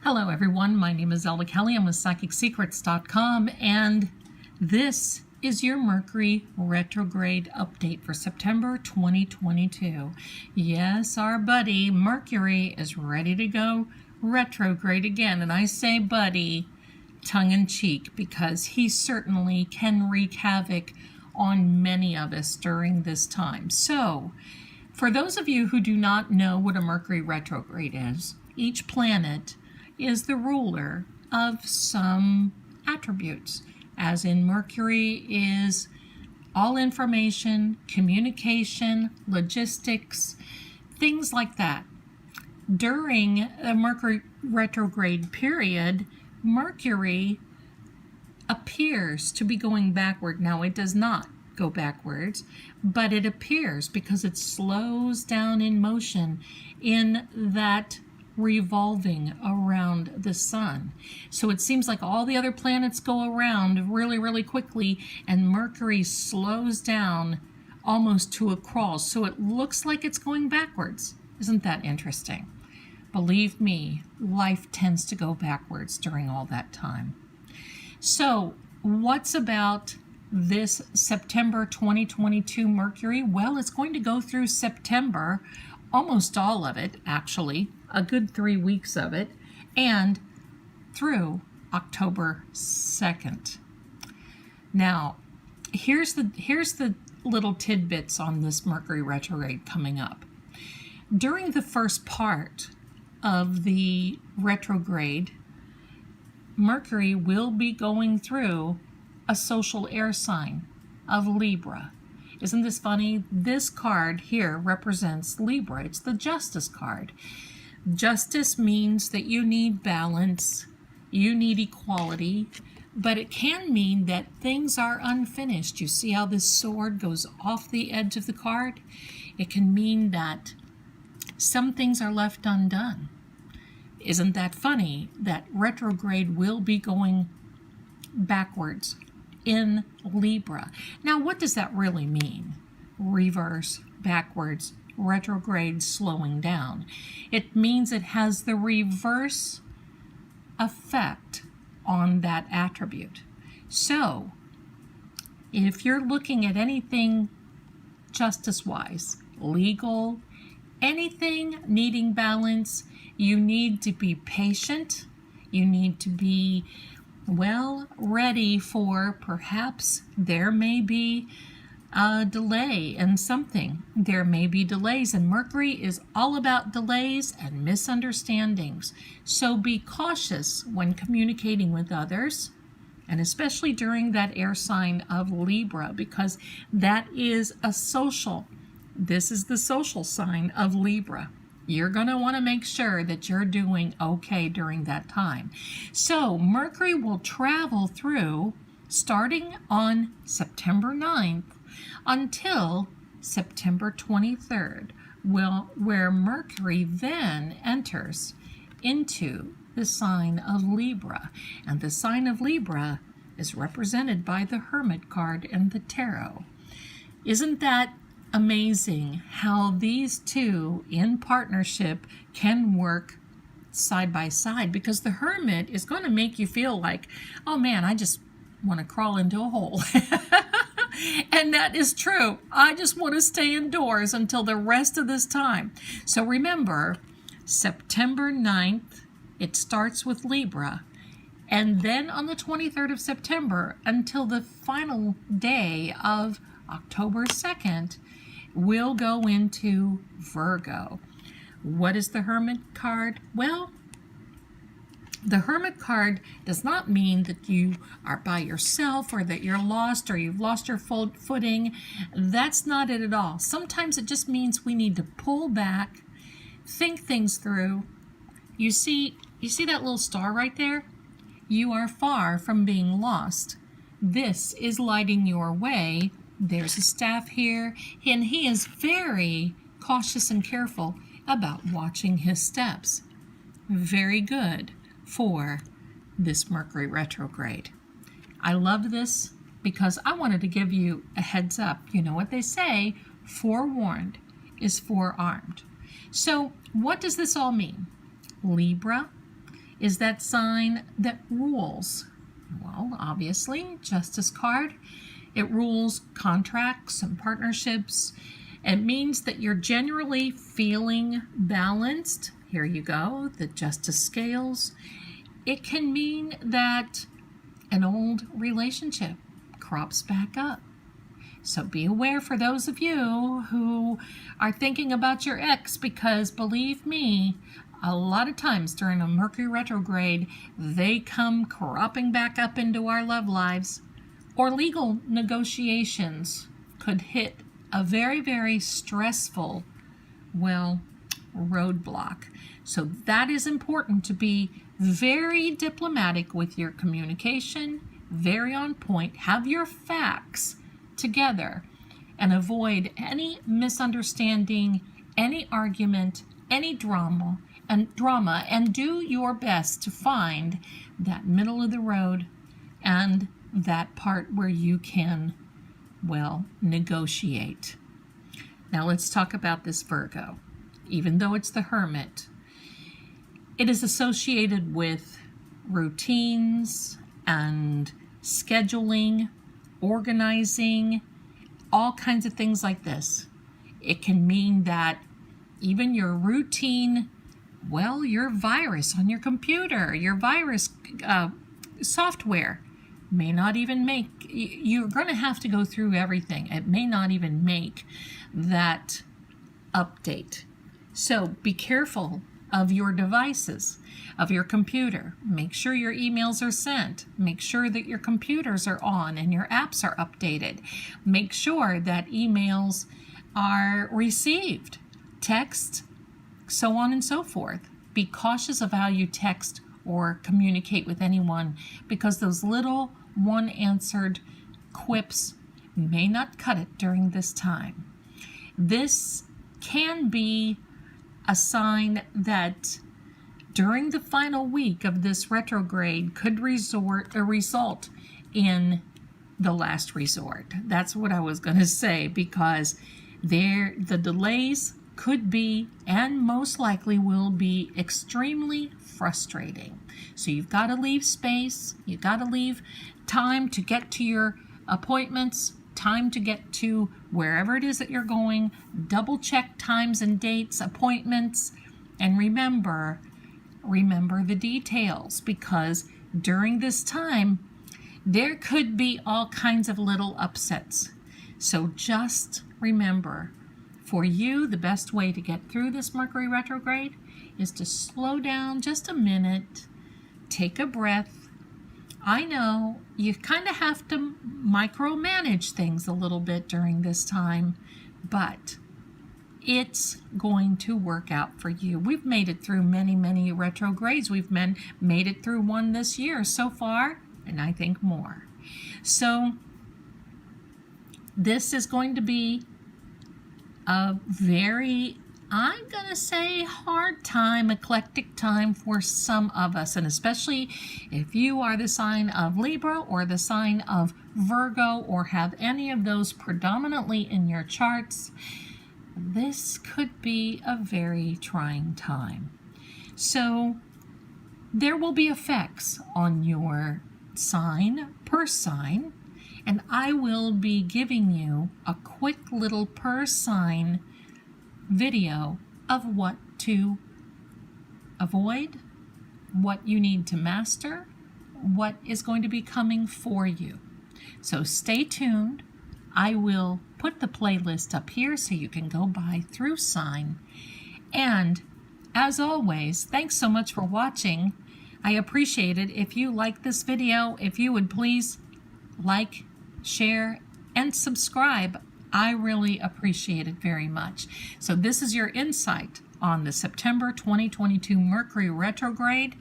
Hello everyone, my name is Zelda Kelly. I'm with PsychicSecrets.com, and this is your Mercury Retrograde update for September 2022. Yes, our buddy Mercury is ready to go retrograde again, and I say buddy tongue-in-cheek because he certainly can wreak havoc on many of us during this time. So, for those of you who do not know what a Mercury retrograde is, each planet is the ruler of some attributes, as in Mercury is all information, communication, logistics, things like that. During the Mercury retrograde period, Mercury appears to be going backward. Now, it does not go backwards, but it appears because it slows down in motion in that revolving around the sun. So it seems like all the other planets go around really, really quickly, and Mercury slows down almost to a crawl. So it looks like it's going backwards. Isn't that interesting? Believe me, life tends to go backwards during all that time. So what's about this September 2022 Mercury? Well, it's going to go through September, almost all of it, actually, a good 3 weeks of it, and through October 2nd. Now, here's the little tidbits on this Mercury retrograde coming up. During the first part of the retrograde, Mercury will be going through a social air sign of Libra. Isn't this funny? This card here represents Libra. It's the Justice card. Justice means that you need balance, you need equality, but it can mean that things are unfinished. You see how this sword goes off the edge of the card? It can mean that some things are left undone. Isn't that funny that retrograde will be going backwards in Libra? Now, what does that really mean? Reverse, backwards, retrograde, slowing down. It means it has the reverse effect on that attribute. So, if you're looking at anything justice-wise, legal, anything needing balance, you need to be patient. You need to be ready for perhaps there may be a delay in something. There may be delays, and Mercury is all about delays and misunderstandings. So be cautious when communicating with others, and especially during that air sign of Libra, because that is a social. This is the social sign of Libra. You're going to want to make sure that you're doing okay during that time. So Mercury will travel through starting on September 9th until September 23rd, where Mercury then enters into the sign of Libra. And the sign of Libra is represented by the Hermit card in the tarot. Isn't that amazing how these two in partnership can work side by side? Because the Hermit is going to make you feel like, oh man, I just want to crawl into a hole. And that is true. I just want to stay indoors until the rest of this time. So remember, September 9th, it starts with Libra. And then on the 23rd of September until the final day of October 2nd, we'll go into Virgo. What is the Hermit card? Well, the Hermit card does not mean that you are by yourself or that you're lost or you've lost your footing. That's not it at all. Sometimes it just means we need to pull back, think things through. You see that little star right there? You are far from being lost. This is lighting your way. There's a staff here, and he is very cautious and careful about watching his steps. Very good for this Mercury retrograde. I love this because I wanted to give you a heads up. You know what they say, forewarned is forearmed. So what does this all mean? Libra is that sign that rules. Well, obviously, Justice card. It rules contracts and partnerships. It means that you're generally feeling balanced. Here you go, the Justice scales. It can mean that an old relationship crops back up. So be aware for those of you who are thinking about your ex, because believe me, a lot of times during a Mercury retrograde, they come cropping back up into our love lives. Or legal negotiations could hit a very, very stressful, well, roadblock. So that is important to be very diplomatic with your communication, very on point, have your facts together, and avoid any misunderstanding, any argument, any drama, and do your best to find that middle of the road and that part where you can, well, negotiate. Now let's talk about this Virgo. Even though it's the Hermit, it is associated with routines and scheduling, organizing, all kinds of things like this. It can mean that even your routine, well, your virus on your computer, your virus software may not even make, you're going to have to go through everything. It may not even make that update. So be careful of your devices, of your computer. Make sure your emails are sent. Make sure that your computers are on and your apps are updated. Make sure that emails are received, text, so on and so forth. Be cautious of how you text or communicate with anyone, because those little one-answered quips may not cut it during this time. This can be a sign that during the final week of this retrograde could result in the last resort. That's what I was going to say, because the delays could be, and most likely will be, extremely frustrating. So you've got to leave space, you've got to leave time to get to your appointments, time to get to wherever it is that you're going. Double check times and dates, appointments, and remember the details, because during this time there could be all kinds of little upsets. So just remember, for you, the best way to get through this Mercury retrograde is to slow down just a minute, take a breath. I know you kind of have to micromanage things a little bit during this time, but it's going to work out for you. We've made it through many, many retrogrades. We've made it through one this year so far, and I think more. So this is going to be a very, I'm going to say, hard time, eclectic time for some of us, and especially if you are the sign of Libra or the sign of Virgo or have any of those predominantly in your charts. This could be a very trying time. So there will be effects on your sign per sign, and I will be giving you a quick little per sign video of what to avoid, what you need to master, what is going to be coming for you. So stay tuned. I will put the playlist up here so you can go by through sign. And as always, thanks so much for watching. I appreciate it. If you like this video, if you would please like, share, and subscribe. I really appreciate it very much. So this is your insight on the September 2022 Mercury retrograde,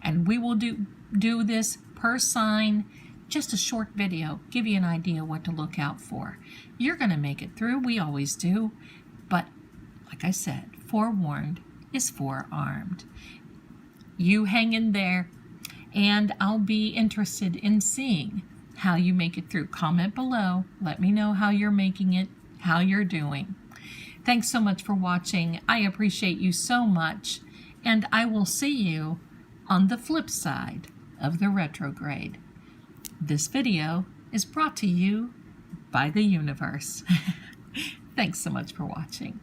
and we will do this per sign, just a short video, give you an idea what to look out for. You're going to make it through. We always do. But like I said, forewarned is forearmed. You hang in there, and I'll be interested in seeing how you make it through. Comment below. Let me know how you're making it, how you're doing. Thanks so much for watching. I appreciate you so much, and I will see you on the flip side of the retrograde. This video is brought to you by the universe. Thanks so much for watching.